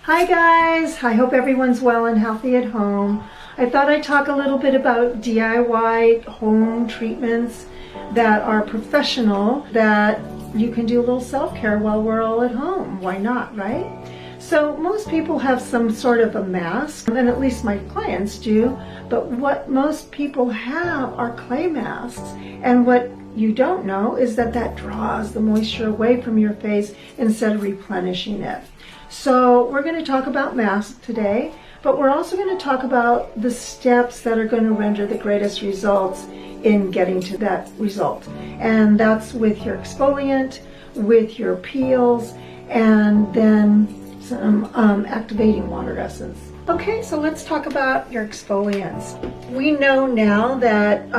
Hi guys, I hope everyone's well and healthy at home. I thought I'd talk a little bit about DIY home treatments that are professional, that you can do a little self-care while we're all at home. Why not, right? So most people have some sort of a mask, and at least my clients do, but what most people have are clay masks. And what you don't know is that draws the moisture away from your face instead of replenishing it. So we're going to talk about masks today, but we're also going to talk about the steps that are going to render the greatest results in getting to that result. And that's with your exfoliant, with your peels, and then some activating water essence. Okay, so let's talk about your exfoliants. We know now that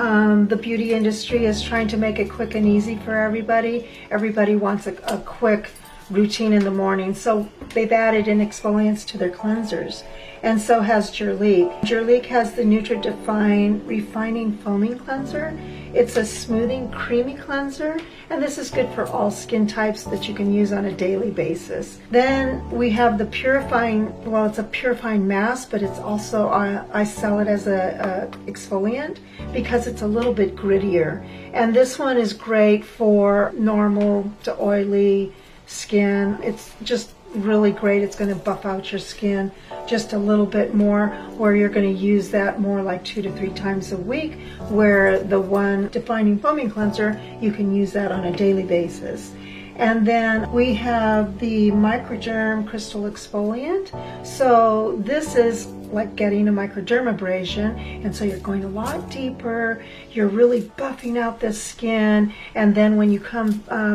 the beauty industry is trying to make it quick and easy for everybody. Everybody wants a quick routine in the morning, so they've added in exfoliants to their cleansers, and so has Jurlique. Jurlique has the Nutri-Define Refining Foaming Cleanser. It's a smoothing, creamy cleanser, and this is good for all skin types that you can use on a daily basis. Then we have the purifying, well, it's a purifying mask, but it's also, I sell it as a exfoliant because it's a little bit grittier. And this one is great for normal to oily skin. It's just really great. It's going to buff out your skin just a little bit more, where you're going to use that more like 2 to 3 times a week, where the one defining foaming cleanser, you can use that on a daily basis. And then we have the microderm crystal exfoliant. So this is like getting a microdermabrasion, and so you're going a lot deeper, you're really buffing out the skin, and then when you come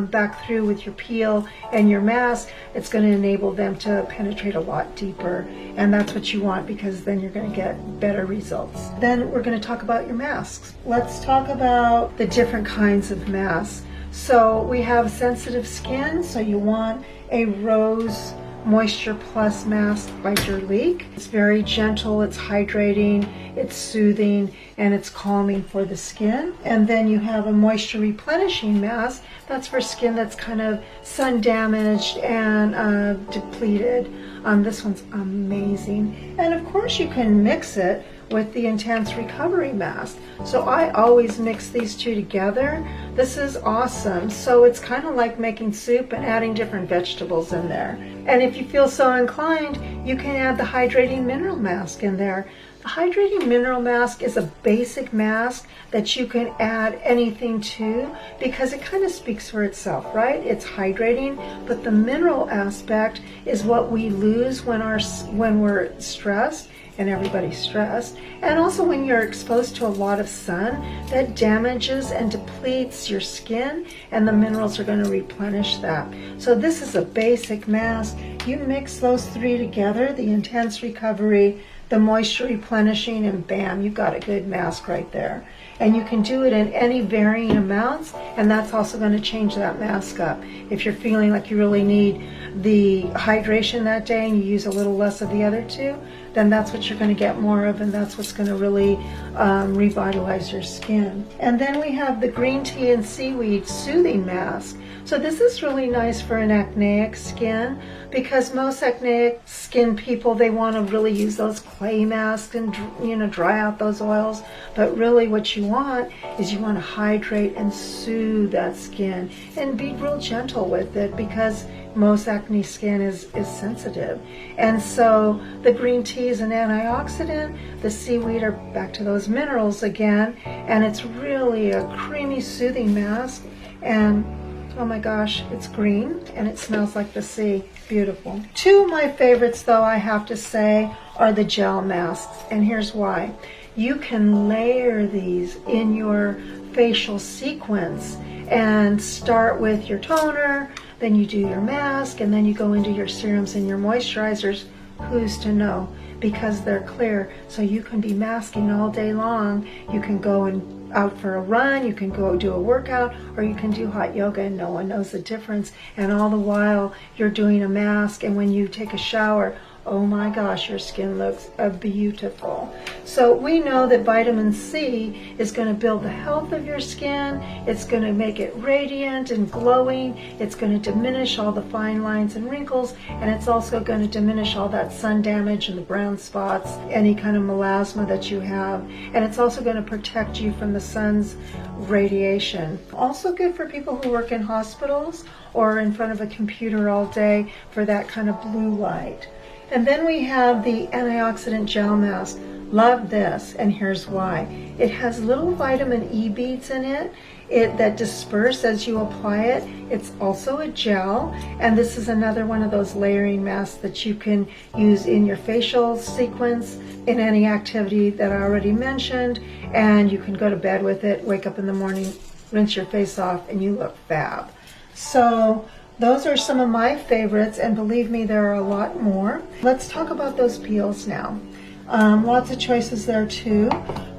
back through with your peel and your mask, it's going to enable them to penetrate a lot deeper, and that's what you want, because then you're going to get better results. Then we're going to talk about your masks. Let's talk about the different kinds of masks. So we have sensitive skin, so you want a Rose Moisture Plus mask by Jurlique. It's very gentle, it's hydrating, it's soothing, and it's calming for the skin. And then you have a moisture replenishing mask. That's for skin that's kind of sun damaged and depleted. This one's amazing. And of course you can mix it with the Intense Recovery Mask. So I always mix these two together. This is awesome. So it's kind of like making soup and adding different vegetables in there. And if you feel so inclined, you can add the Hydrating Mineral Mask in there. The Hydrating Mineral Mask is a basic mask that you can add anything to, because it kind of speaks for itself, right? It's hydrating, but the mineral aspect is what we lose when we're stressed, and everybody's stressed, and also when you're exposed to a lot of sun, that damages and depletes your skin, and the minerals are going to replenish that. So this is a basic mask. You mix those three together, the Intense Recovery, the Moisture Replenishing, and bam, you've got a good mask right there. And you can do it in any varying amounts, and that's also going to change that mask up. If you're feeling like you really need the hydration that day and you use a little less of the other two, then that's what you're going to get more of, and that's what's going to really revitalize your skin. And then we have the green tea and seaweed soothing mask. So this is really nice for an acneic skin, because most acneic skin people, they want to really use those clay masks and dry out those oils. But really what you want is you want to hydrate and soothe that skin and be real gentle with it, because most acne skin is sensitive. And so the green tea is an antioxidant, the seaweed are back to those minerals again, and it's really a creamy soothing mask. And oh my gosh, it's green and it smells like the sea. Beautiful. Two of my favorites, though, I have to say, are the gel masks, and here's why. You can layer these in your facial sequence and start with your toner, then you do your mask, and then you go into your serums and your moisturizers. Who's to know? Because they're clear, so you can be masking all day long. You can go out for a run, you can go do a workout, or you can do hot yoga and no one knows the difference. And all the while you're doing a mask, and when you take a shower, oh my gosh, your skin looks beautiful. So we know that vitamin C is going to build the health of your skin. It's going to make it radiant and glowing. It's going to diminish all the fine lines and wrinkles, and it's also going to diminish all that sun damage and the brown spots, any kind of melasma that you have. And it's also going to protect you from the sun's radiation. Also good for people who work in hospitals or in front of a computer all day for that kind of blue light. And then we have the antioxidant gel mask. Love this, and here's why. It has little vitamin E beads in it that disperse as you apply it. It's also a gel, and this is another one of those layering masks that you can use in your facial sequence, in any activity that I already mentioned, and you can go to bed with it, wake up in the morning, rinse your face off, and you look fab. So those are some of my favorites, and believe me, there are a lot more. Let's talk about those peels now. Lots of choices there too.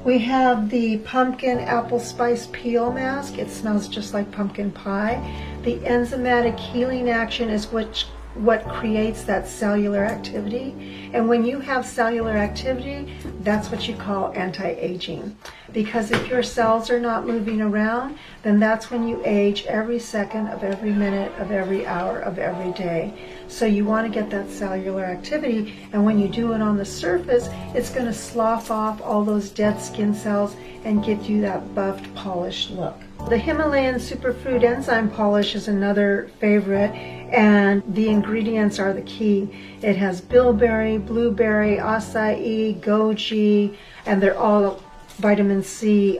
We have the pumpkin apple spice peel mask. It smells just like pumpkin pie. The enzymatic healing action is what creates that cellular activity. And when you have cellular activity, that's what you call anti-aging. Because if your cells are not moving around, then that's when you age every second of every minute of every hour of every day. So you want to get that cellular activity, and when you do it on the surface, it's going to slough off all those dead skin cells and give you that buffed, polished look. The Himalayan Superfood Enzyme Polish is another favorite, and the ingredients are the key. It has bilberry, blueberry, acai, goji, and they're all vitamin C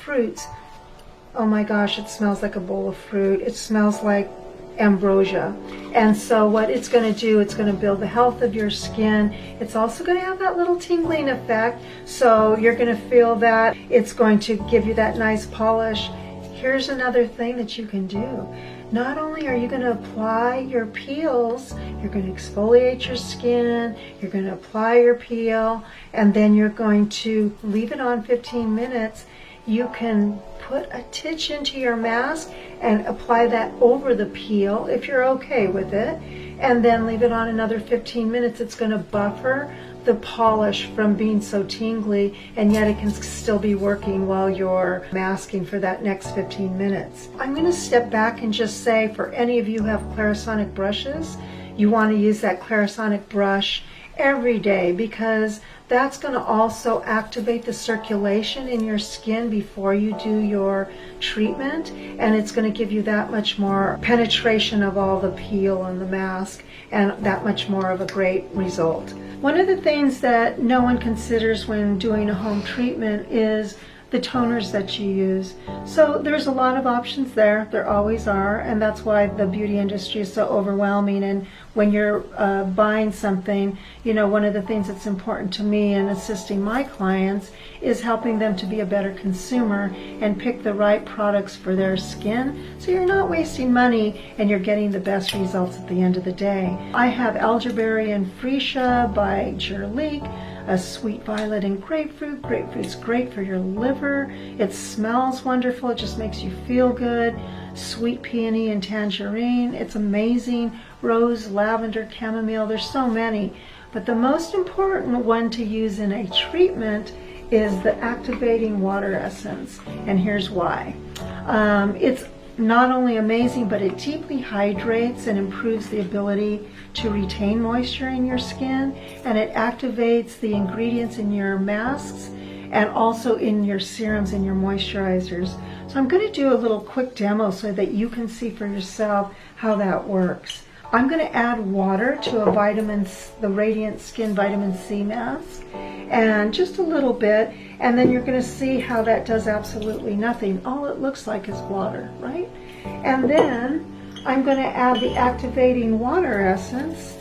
fruits. Oh my gosh, it smells like a bowl of fruit. It smells like ambrosia. And so what it's going to do, it's going to build the health of your skin. It's also going to have that little tingling effect. So you're going to feel that. It's going to give you that nice polish. Here's another thing that you can do. Not only are you going to apply your peels, you're going to exfoliate your skin, you're going to apply your peel, and then you're going to leave it on 15 minutes. You can put a titch into your mask and apply that over the peel if you're okay with it, and then leave it on another 15 minutes. It's going to buffer the polish from being so tingly, and yet it can still be working while you're masking for that next 15 minutes. I'm going to step back and just say, for any of you who have Clarisonic brushes, you want to use that Clarisonic brush every day, because that's going to also activate the circulation in your skin before you do your treatment, and it's going to give you that much more penetration of all the peel and the mask, and that much more of a great result. One of the things that no one considers when doing a home treatment is the toners that you use. So there's a lot of options there. There always are, and that's why the beauty industry is so overwhelming. And when you're buying something, you know, one of the things that's important to me in assisting my clients is helping them to be a better consumer and pick the right products for their skin, so you're not wasting money and you're getting the best results at the end of the day. I have elderberry and freesia by Jurlique, a sweet violet and grapefruit. Grapefruit's great for your liver. It smells wonderful. It just makes you feel good. Sweet peony and tangerine. It's amazing. Rose, lavender, chamomile. There's so many. But the most important one to use in a treatment is the activating water essence. And here's why. It's not only amazing, but it deeply hydrates and improves the ability to retain moisture in your skin, and it activates the ingredients in your masks and also in your serums and your moisturizers. So I'm going to do a little quick demo so that you can see for yourself how that works. I'm going to add water to the Radiant Skin Vitamin C mask, and just a little bit, and then you're going to see how that does absolutely nothing. All it looks like is water, right? And then I'm going to add the activating water essence,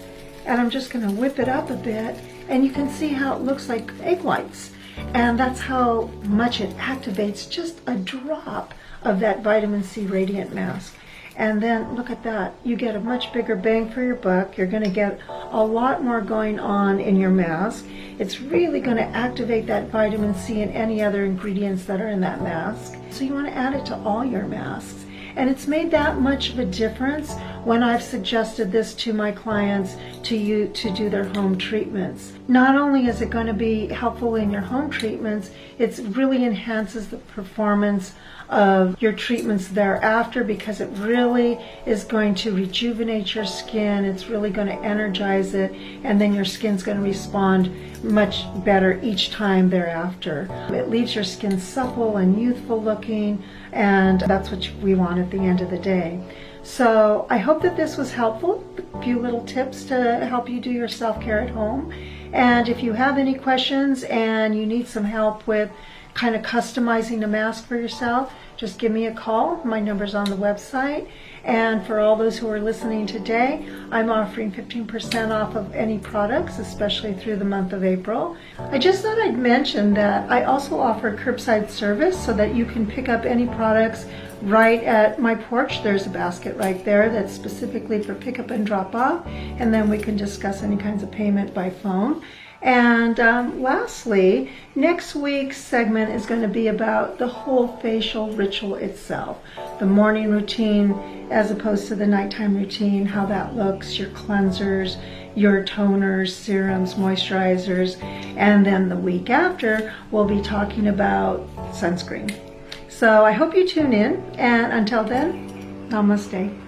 and I'm just going to whip it up a bit, and you can see how it looks like egg whites. And that's how much it activates, just a drop of that vitamin C radiant mask. And then look at that, you get a much bigger bang for your buck. You're going to get a lot more going on in your mask. It's really going to activate that vitamin C and any other ingredients that are in that mask. So you want to add it to all your masks. And it's made that much of a difference when I've suggested this to my clients to do their home treatments. Not only is it going to be helpful in your home treatments, it really enhances the performance of your treatments thereafter, because it really is going to rejuvenate your skin. It's really going to energize it, and then your skin's going to respond much better each time thereafter. It leaves your skin supple and youthful looking, and that's what we want at the end of the day. So I hope that this was helpful, a few little tips to help you do your self-care at home. And if you have any questions and you need some help with kind of customizing a mask for yourself, just give me a call. My number's on the website. And for all those who are listening today, I'm offering 15% off of any products, especially through the month of April. I just thought I'd mention that I also offer curbside service, so that you can pick up any products right at my porch. There's a basket right there that's specifically for pickup and drop off, and then we can discuss any kinds of payment by phone. And lastly, next week's segment is going to be about the whole facial ritual itself. The morning routine as opposed to the nighttime routine, how that looks, your cleansers, your toners, serums, moisturizers. And then the week after, we'll be talking about sunscreen. So I hope you tune in, and until then, namaste.